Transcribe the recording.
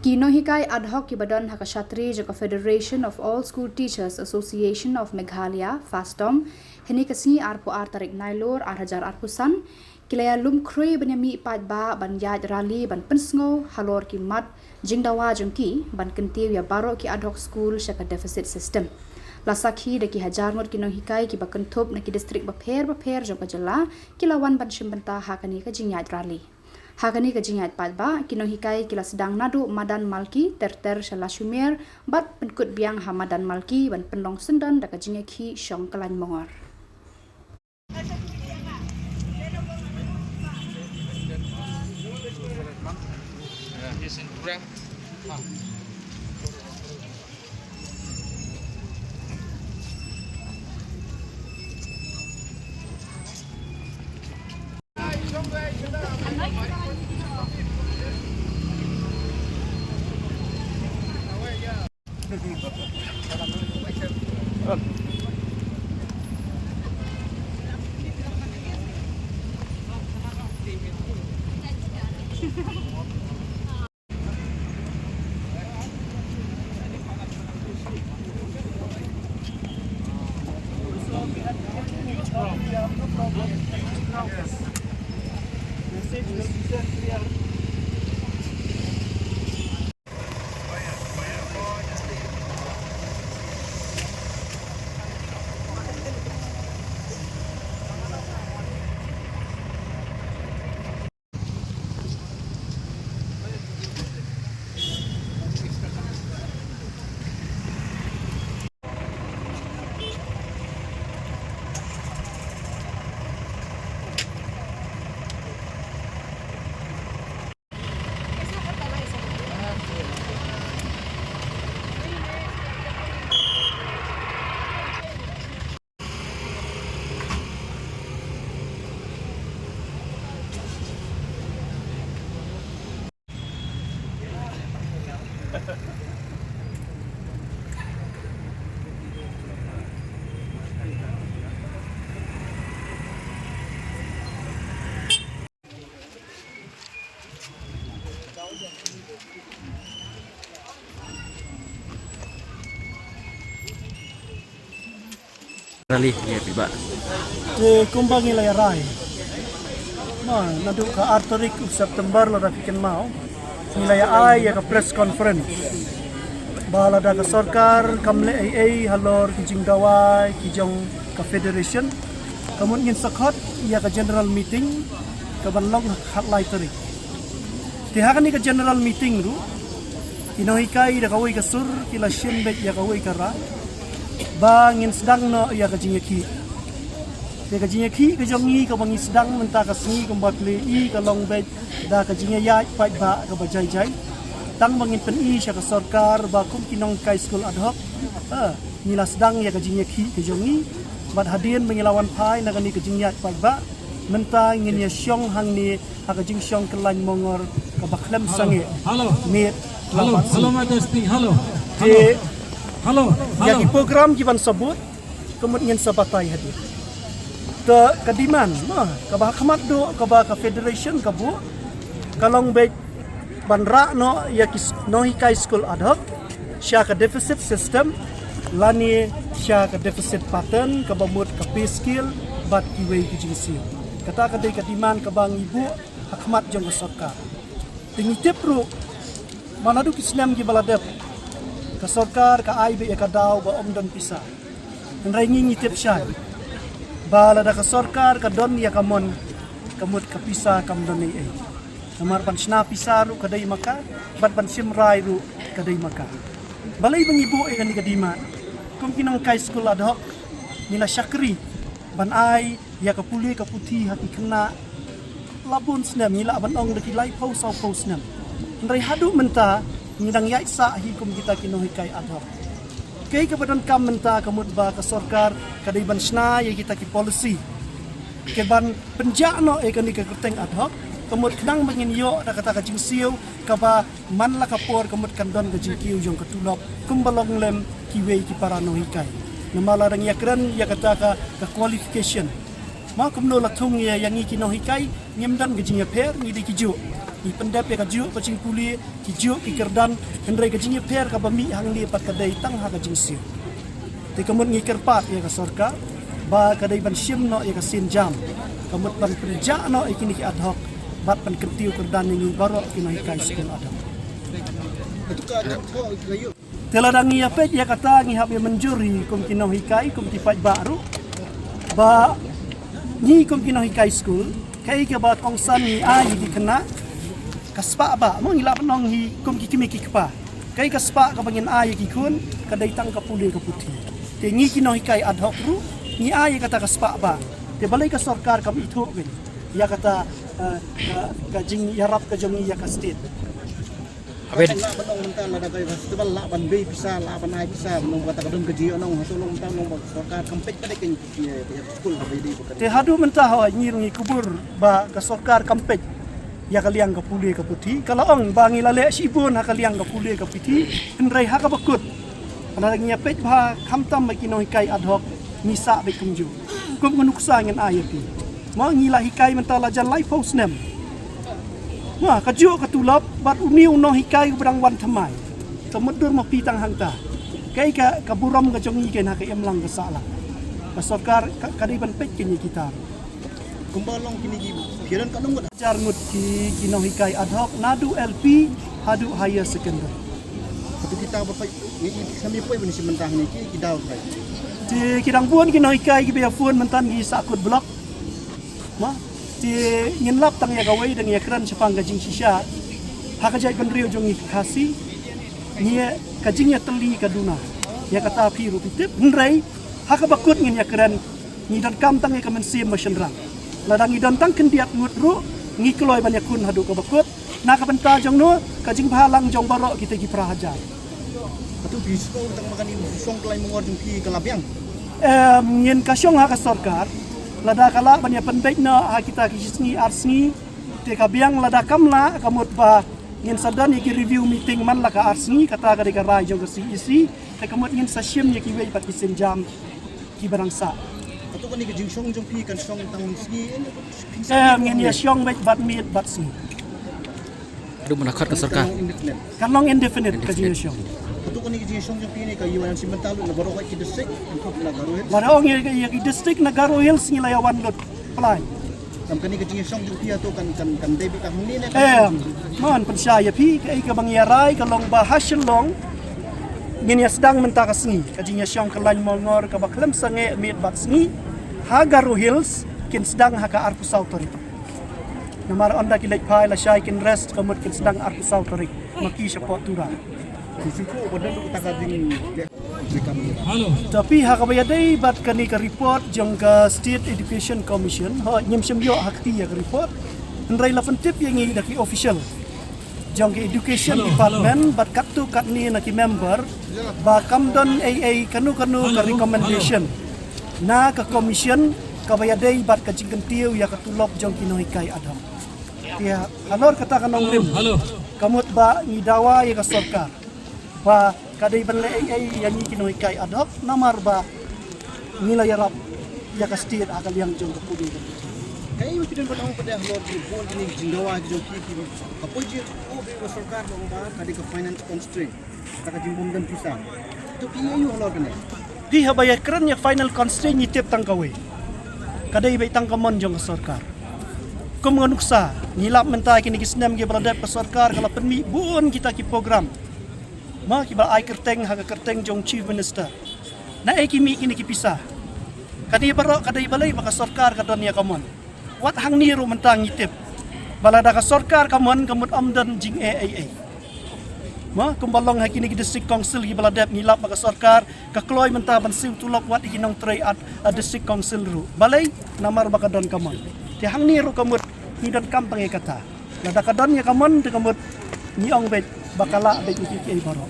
Kino hikai ad hoc Ibadan Hakashatri Jaka Federation of All School Teachers Association of Meghalaya FASTOM heni kasni arpo tarik nailor hajar arpusan kilaya lum krui banyami pat ba ban yaj rali ban pensngo halor ki mat jingdawa jengki ban kentiu ya baro ki ad hoc school shaka deficit system lasakhi de ki hajar mur kino hikai ki bakenthop na ki district bapher jaka jala kilawan ban shimbenta hakani ka jingyaj rali Hakani kejingat palba kino hikai kila sedang nadu Madan Malki ter shala shumir bat penkut biang ha Madan Malki ban pendong sendan da kejinga ki syong kelan mongor. Rally ya tiba. Kumbang ilay rai. Nadu ka Artorik September lo rakikin mau. Nilai ay ya ka press conference. Bahala da ka sarkar kamle AA halor kijing dawai kijong ka federation. Kamun ngin sakot ya ka general meeting ka banlong hatlay tarik. Tihakan ni ka general meeting ru. Kinohikai da kawai ka sur kila shinbet ya kawai ka ra. Bangin sedang no ya kajingeki. Ya kajingeki kajongi ka bangi sedang menta kasni kumbat lei ka longbet da kajingya ya pai ba ka bajai jai. Tang bangin pen sya ka sarkar ba kum kinong kai school ad hoc. Nila sedang ya kajingeki kajongi bat hadien mengilawan pai na kani kajingya pai ba menta ngin ya syong hang ni ha kajing syong kelan mongor ka baklem sange. Halo. Met. Halo Madasti. Halo. Halo. Yang program kiban sebut kemudian sabatai hadir. Ke kadiman, kabah kamat do, kabah ka federation kabu, kalong baik banra no ya kis nohikai school ad hoc, sya ka deficit system, lani sya ka deficit pattern, kabamut ka pay skill, bat kiway kijingsil. Kata kadai kadiman kabang ibu hakmat jong sarkar. Tingitip ru manadu kisnam ki baladep. Ka sarkar ka aibe ya ka daw ba omdon pisa. Nrai ngitip sya. Bala da ka sarkar ka don ya kamon kamut ka pisa kam don ai. Namar pan sna pisa ru kadai maka bat pan simrai ru kadai maka. Balai bangibu ai kan kadima. Kum kinang kai school ad hoc nila syakri ban ai ya ka puli ka putih hati kena labun snam nila ban ong deki lai pau sau pau snam. Nrai hadu menta ngidang yai sa hikum kita kinohikai ad hoc. Kay kabadan kam menta kamut ba ka sarkar kadai ban sna ya kita ki policy. Ke ban penjakno e kan ka kerteng ad hoc kamut kenang mangin yo da kata ka jingsiu ka ba man la ka por kamut kan don ka jingkiu jong ka tulok kumbalong lem ki wei ki para nohikai. Namala rang yakran ya kata ka qualification. Ma kumno latung ya yang iki no hikai nyemdan gajinya per ni dikiju. Ni pendap ya kaju pacing puli kiju kikerdan hendrai gajinya per ka bami hang li pat kadai tang ha gajing sia. Te kamut ngikir pat ya ka sorka ba kadai ban sim no ya ka sin jam. Kamut ban kerja no iki ni ad hoc bat pan ketiu kerdan ni baro kino hikai skul ada. Teladang ia pet ya kata ngihap ya menjuri kum kino hikai kum tipat baru ba ni kum kino hikai skul kai ke ba kongsan ni ai di kena kaspa ba mo ngila penong hi kum ki kimi ki kpa kai kaspa ka bangin ai ki kun ka daitang ka puli ka puti te ngi kino hikai ad hoc ru ni ai kata kaspa ba te balai ka sarkar kam itho gen ya kata ka jing yarap ka jong ya ka state Abed Benong mental ada kaya festival la ban be bisa la ban ai bisa menong kata kadon keji onong hasulong mental nong sarkar kampet kada ken school ka be bukan. Te hadu mentah ho nyirungi kubur ba ka sarkar kampet ya kaliang ka puli ka puti kalau ong bangi lale sibun ha kaliang ka puli ka puti henrai ha ka bakut ana ngi pet ba khamtam ba kino hikai ad hoc misa be kumju kum nuksa ngen ayati mo ngi la hikai mentah la jan life house nem wah kaju katulap bat uniu no hikai berang wan thamai temedur ma pi tang hangta kai ka kaburam ka jongi ken ha ka emlang ka sala ka sarkar kadi ban pet kini kita Kumbalong kini gi piran ka nong ajar ngut ki kino hikai ad hoc nadu LP hadu higher secondary Satu kita bapak ni kami pun ni sementah ni kita bapak. ti kidang buon kino hikai ki be fuon mentan gi sakut blok ma ti nginlap tang ya gawai dang ya kran sepang gajing sisha ha ka jai benrio jongi kasi ni kajing ya teli kaduna ya kata piru pitip nrai ha ka bakut ngin ya kran ni dan kam tang ya kamen sim masenrang ladang i dan tang kendiat ngutru ngi kloi banyak kun hadu ka bakut na ka benta jong no kajing phalang jong baro kita gi prahaja Satu bisko tang makan ni song klai mengor jung pi kalabiang. ngin kasyong ha ka sarkar lada kala banya penbek na ha kita kisni arsni te kabiang lada kamla kamut ba ngin sadan iki review meeting man la ka arsni kata ka dega rai jong si isi te kamut ngin sasyem ye ki wei pat kisin jam ki barangsa Satu kan ni jung song jung pi kan song tang sini. ngin ya syong bet bat mit bat si aduh menakat ke sarkar. kalong indefinite ka jing syong Satu kan ni jung song jung pi ni kayu yang sementara na baru kai kita sek untuk la baru. barong ye ki district Nagaro Hills ni layawan lot play Kam kan ni jung song jung pi tu kan debi ka huni ni. man pensaya pi kai ka bangyarai kalong ba hasilong ngin ya sedang mentaka sengi kajinya syong kelany molngor ka baklem sange mit bat sengi Hagaru Hills kin sedang haka arpu sautorik namar onda kilek pai la syai kin rest kamut kin sedang arpu sautorik maki support tura Suku pada tu tak jing kami. Halo. tapi haka bayadai bat kani ka report jong ka State Education Commission ho nyem syembio hakti ya ka report ndrai la pentip yang ngi daki official jong ke Education Department bat katu kat ni na ki member ba kamdon AA kanu ka recommendation na ka commission ka bayadai bat ka jingkentiu ya ka tulok jong kino hikai adam ya alor kata kanong rim Halo. kamut ba ngidawa ya ka sarkar ba kadai ban AA yang kino hikai adok namar ba nilai yarap ya ka state akal yang jong ka pudi Kaya mo pinun patang pada lor di bon ini jindawa jong pi kapoy ji o be sarkar mo ba kadi ka finance constraint taka jimbom dan pisang. Tu pi ayu lor kene. di habaya keren ya final constraint ni tip tang kawe kadai bai tang kamon jong ka sarkar kum nganuksa nilap mentai kini kisnem ge beradap ka sarkar kala penmi buon kita ki program ma ki ba ai kerteng ha ka kerteng jong chief minister na ai kimi kini ki pisah kadai baro kadai balai maka sarkar kadon ya kamon wat hang niru mentang ngitip balada ka sarkar kamon kamut amdan jing AAA ma kumbalong ha kini ki district council gi baladap nilap maka sarkar ka kloy mentah ban siu tulok wat ikinong tray at district council ru balai namar baka don kamon ti hang niru kamut ni don kampang e kata lada kadon ya kamon te kamut ni ong bet bakala bet iki baro